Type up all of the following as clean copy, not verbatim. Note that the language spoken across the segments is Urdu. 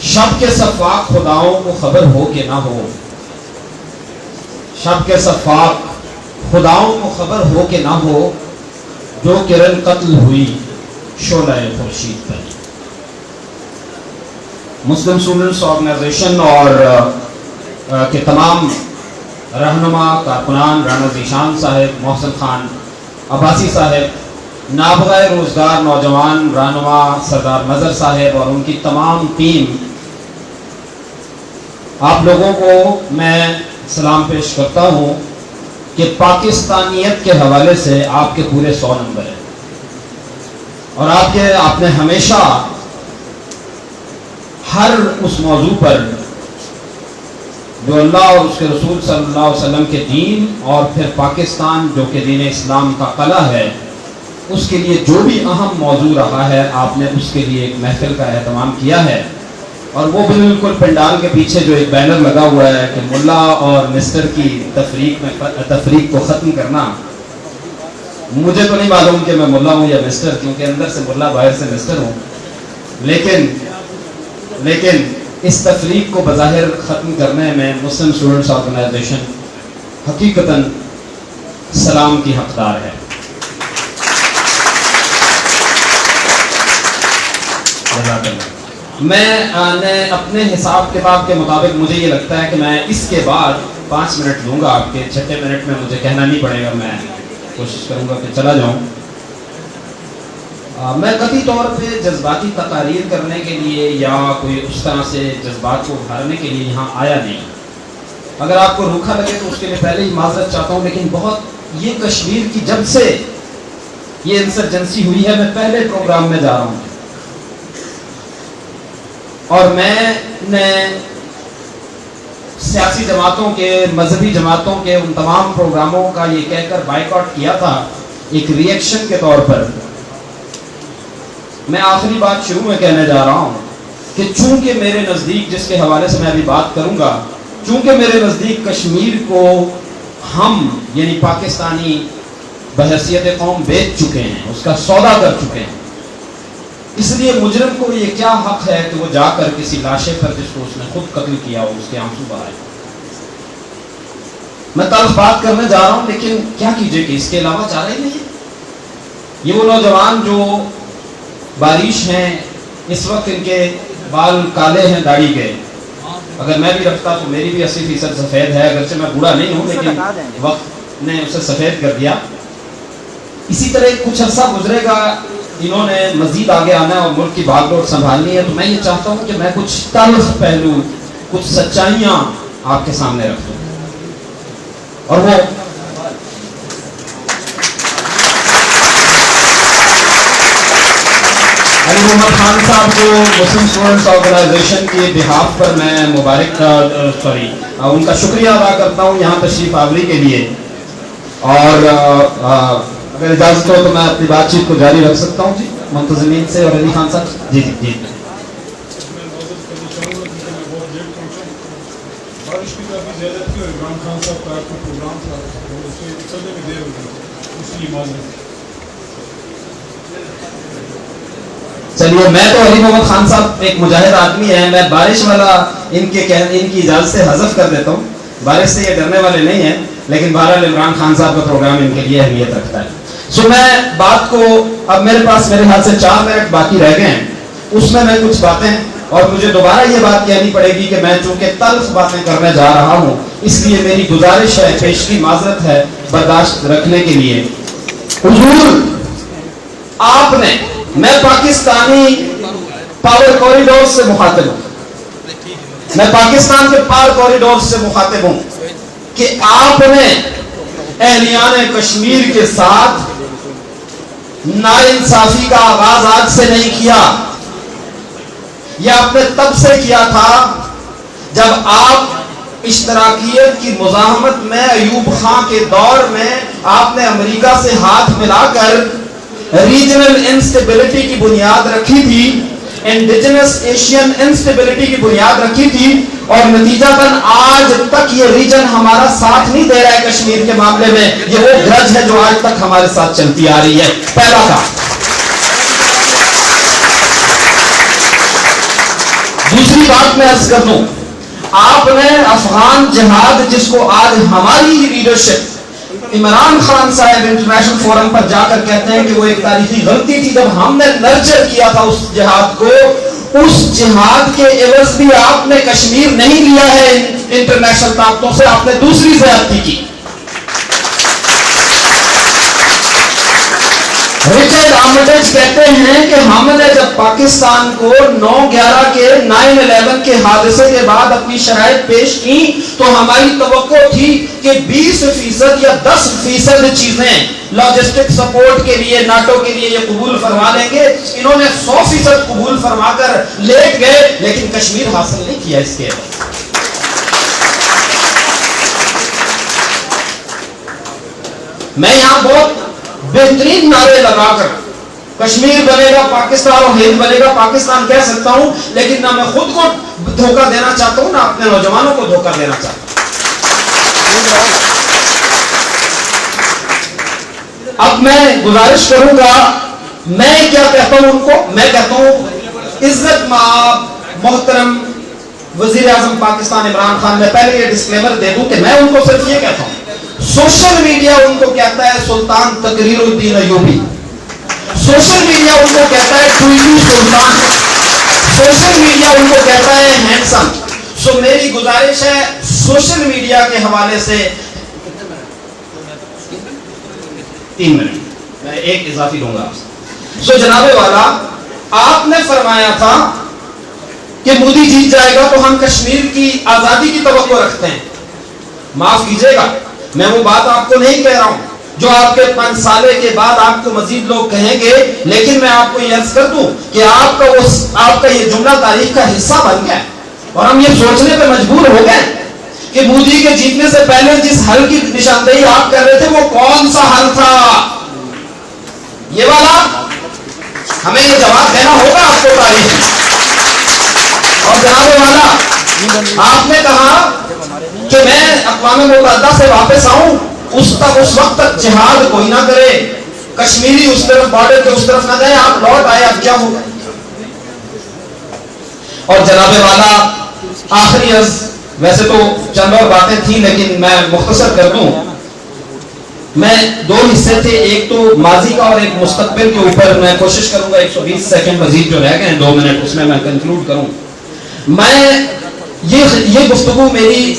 شب کے سفاک خداؤں کو خبر ہو کہ نہ ہو، شب کے سفاک خداؤں کو خبر ہو کہ نہ ہو، جو کرن قتل ہوئی شعلہ خورشید پر۔ مسلم اسٹوڈنٹس آرگنائزیشن اور کے تمام رہنما کارکنان، رانا ذیشان صاحب، محسن خان عباسی صاحب، نابغہ روزگار نوجوان رہنما سردار مظہر صاحب اور ان کی تمام ٹیم، آپ لوگوں کو میں سلام پیش کرتا ہوں کہ پاکستانیت کے حوالے سے آپ کے پورے 100 نمبر ہیں، اور آپ نے ہمیشہ ہر اس موضوع پر جو اللہ اور اس کے رسول صلی اللہ علیہ وسلم کے دین اور پھر پاکستان جو کہ دین اسلام کا قلعہ ہے، اس کے لیے جو بھی اہم موضوع رہا ہے، آپ نے اس کے لیے ایک محفل کا اہتمام کیا ہے۔ اور وہ بالکل پنڈال کے پیچھے جو ایک بینر لگا ہوا ہے کہ ملا اور مسٹر کی تفریق کو ختم کرنا، مجھے تو نہیں معلوم کہ میں ملا ہوں یا مسٹر، کیونکہ اندر سے ملا باہر سے مسٹر ہوں، لیکن اس تفریق کو بظاہر ختم کرنے میں مسلم اسٹوڈنٹس آرگنائزیشن حقیقتاً سلام کی حقدار ہے۔ میں اپنے حساب کتاب کے مطابق مجھے یہ لگتا ہے کہ میں اس کے بعد 5 منٹ لوں گا آپ کے، 6 منٹ میں مجھے کہنا نہیں پڑے گا، میں کوشش کروں گا کہ چلا جاؤں۔ میں قطعی طور پہ جذباتی تقاریر کرنے کے لیے یا کوئی اس طرح سے جذبات کو ابھارنے کے لیے یہاں آیا نہیں۔ اگر آپ کو روکھا لگے تو اس کے لیے پہلے ہی معذرت چاہتا ہوں، لیکن بہت یہ کشمیر کی جب سے یہ انسرجنسی ہوئی ہے، میں پہلے پروگرام میں جا رہا ہوں، اور میں نے سیاسی جماعتوں کے، مذہبی جماعتوں کے ان تمام پروگراموں کا یہ کہہ کر بائیکاٹ کیا تھا ایک ری ایکشن کے طور پر۔ میں آخری بات شروع میں کہنے جا رہا ہوں کہ چونکہ میرے نزدیک، جس کے حوالے سے میں ابھی بات کروں گا، چونکہ میرے نزدیک کشمیر کو ہم یعنی پاکستانی بحیثیت قوم بیچ چکے ہیں، اس کا سودا کر چکے ہیں، اس لیے مجرم کو یہ کیا حق ہے کہ وہ جا کر کسی لاشے پر جس کو اس نے خود قتل کیا ہو اس کے آنسو بہائے۔ میں تلخ بات کرنے جا رہا ہوں، لیکن کیا کیجئے کہ اس کے علاوہ چارہ ہی نہیں ہے۔ یہ وہ نوجوان جو بارش ہیں، اس وقت ان کے بال کالے ہیں داڑھی کے، اگر میں بھی رکھتا تو میری بھی 80% سفید ہے، اگرچہ میں بوڑھا نہیں ہوں، لیکن وقت نے اسے سفید کر دیا۔ اسی طرح کچھ عرصہ گزرے گا، انہوں نے مزید آگے آنا ہے اور ملک کی بھاگ دوڑ سنبھالنی ہے، تو میں یہ چاہتا ہوں کہ میں کچھ تلخ پہلو، کچھ سچائیاں آپ کے سامنے رکھ دوں، اور وہ علی محمد خان صاحب کو مسلم اسٹوڈنٹس آرگنائزیشن کے بہاف پر میں ان کا شکریہ ادا کرتا ہوں یہاں تشریف آوری کے لیے، اور اگر اجازت ہو تو میں اپنی بات چیت کو جاری رکھ سکتا ہوں جی منتظمین سے، اور علی خان صاحب جی بارش کی کافی زیادہ تھی اور عمران خان صاحب کا آپ کا پروگرام تھا اور اسے چلنے میں دیر ہو گئی، اس لیے معذرت۔ چلیے، میں تو علی محمد خان صاحب ایک مجاہد آدمی ہیں، میں بارش والا ان کی اجازت سے حذف کر دیتا ہوں، بارش سے یہ ڈرنے والے نہیں ہیں، لیکن بہرحال عمران خان صاحب کا پروگرام ان کے لیے اہمیت رکھتا ہے۔ میں بات کو، اب میرے پاس میرے ہاتھ سے 4 منٹ باقی رہ گئے ہیں، اس میں کچھ باتیں، اور مجھے دوبارہ یہ بات کہنی پڑے گی کہ میں چونکہ تلخ باتیں کرنے جا رہا ہوں، اس لیے میری گزارش ہے، پیشگی معذرت ہے، برداشت رکھنے کے لیے۔ حضور، آپ نے، میں پاکستانی پاور کوریڈور سے مخاطب ہوں، میں پاکستان کے پاور کوریڈور سے مخاطب ہوں کہ آپ نے اہلیان کشمیر کے ساتھ ناانصافی کا آغاز آج سے نہیں کیا، یہ آپ نے تب سے کیا تھا جب آپ اشتراکیت کی مزاحمت میں ایوب خان کے دور میں آپ نے امریکہ سے ہاتھ ملا کر ریجنل انسٹیبلٹی کی بنیاد رکھی تھی، انڈیجنس ایشین انسٹیبلٹی کی بنیاد رکھی تھی، اور نتیجتاً آج تک یہ ریجن ہمارا ساتھ نہیں دے رہا ہے کشمیر کے معاملے میں، یہ وہ گرج ہے جو آج تک ہمارے ساتھ چلتی آ رہی ہے۔ پہلا تھا۔ دوسری بات میں عرض کر دوں, آپ نے افغان جہاد جس کو آج ہماری لیڈرشپ عمران خان صاحب انٹرنیشنل فورم پر جا کر کہتے ہیں کہ وہ ایک تاریخی غلطی تھی جب ہم نے نرچر کیا تھا اس جہاد کو, اس جہاد کے عوض بھی آپ نے کشمیر نہیں لیا ہے انٹرنیشنل طاقتوں سے, آپ نے دوسری زیادتی کی. رچرڈ آرمٹیج کہتے ہیں کہ ہم نے جب پاکستان کو 9/11 کے 9/11 کے حادثے کے بعد اپنی شرائط پیش کی تو ہماری توقع تھی کہ 20% یا 10% چیزیں لاجسٹک سپورٹ کے لیے ناٹو کے لیے یہ قبول فرما لیں گے. انہوں نے 100% قبول فرما کر لیٹ گئے, لیکن کشمیر حاصل نہیں کیا. اس کے میں یہاں بہت بہترین نعرے لگا کر کشمیر بنے گا پاکستان اور ہند بنے گا پاکستان کہہ سکتا ہوں, لیکن نہ میں خود کو دھوکہ دینا چاہتا ہوں نہ اپنے نوجوانوں کو دھوکہ دینا چاہتا ہوں. اب میں گزارش کروں گا, میں کیا کہتا ہوں ان کو, میں کہتا ہوں عزت مآب محترم وزیر اعظم پاکستان عمران خان, میں پہلے یہ ڈسکلیمر دے دوں کہ میں ان کو صرف یہ کہتا ہوں, سوشل میڈیا ان کو کہتا ہے سلطان تقریر الدین ایوبی, سوشل میڈیا ان کو کہتا ہے ٹوئیٹو سلطان, سوشل میڈیا ان کو کہتا ہے ہینڈسم. سو میری گزارش ہے سوشل میڈیا کے حوالے سے 3 منٹ میں ایک اضافی دوں گا. سو جناب والا, آپ نے فرمایا تھا کہ مودی جیت جائے گا تو ہم کشمیر کی آزادی کی توقع رکھتے ہیں. معاف کیجئے گا, میں وہ بات آپ کو نہیں کہہ رہا ہوں جو آپ کے 5 سالے کے بعد آپ کو مزید لوگ کہیں گے, لیکن میں آپ کو یہ عرض کر دوں کہ آپ کا یہ جملہ تاریخ کا حصہ بن گیا اور ہم یہ سوچنے پہ مجبور ہو گئے کہ مودی کے جیتنے سے پہلے جس حل کی نشاندہی آپ کر رہے تھے وہ کون سا حل تھا. یہ والا ہمیں یہ جواب دینا ہوگا آپ کو تاریخ. اور جناب والا, آپ نے کہا کہ میں اقوام متحدہ سے واپس آؤں, اس وقت تک جہاد کوئی نہ کرے, کشمیری اس طرف بارڈر کے اس طرف نہ جائے, آپ لوٹ آئے, اب کیا ہوگا. اور جناب والا آخری عرض, ویسے تو چند اور باتیں تھیں لیکن میں مختصر کر دوں. میں 2 حصے تھے, ایک تو ماضی کا اور ایک مستقبل کے اوپر. میں کوشش کروں گا 120 سیکنڈ مزید جو رہ گئے ہیں 2 منٹ اس میں کنکلوڈ کروں. میں یہ گفتگو میری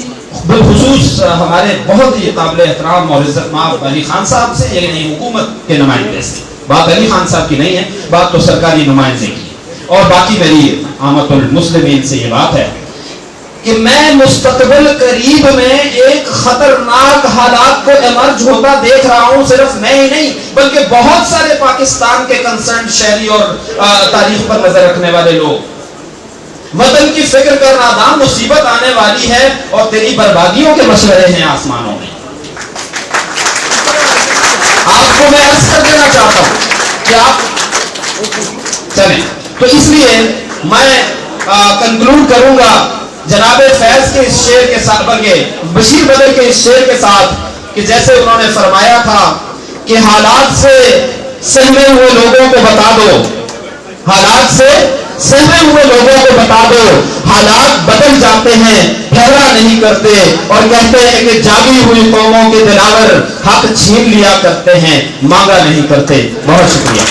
بالخصوص ہمارے بہت ہی قابل احترام اور عزت مآب علی خان صاحب سے, یہ نہیں حکومت کے نمائندے سے, بات علی خان صاحب کی نہیں ہے, بات تو سرکاری نمائندے کی, اور باقی میری عامت المسلمین سے یہ بات ہے کہ میں مستقبل قریب میں ایک خطرناک حالات کو ایمرج ہوتا دیکھ رہا ہوں. صرف میں ہی نہیں بلکہ بہت سارے پاکستان کے کنسرنڈ شہری اور تاریخ پر نظر رکھنے والے لوگ. وطن کی فکر کر نادان, مصیبت آنے والی ہے اور تیری بربادیوں کے مشورے ہیں آسمانوں میں. آپ کو میں عرض کر دینا چاہتا ہوں کہ آپ چلیں, تو اس لیے میں کنکلوڈ کروں گا جناب فیض کے اس شعر کے ساتھ, بلکہ بشیر بدر کے اس شعر کے ساتھ, کہ جیسے انہوں نے فرمایا تھا کہ حالات سے سہمے ہوئے لوگوں کو بتا دو, حالات سے سہمے ہوئے لوگوں کو بتا دو, حالات بدل جاتے ہیں ٹھہرا نہیں کرتے, اور کہتے ہیں کہ جاگی ہوئی قوموں کے دلاور حق چھین لیا کرتے ہیں, مانگا نہیں کرتے. بہت شکریہ.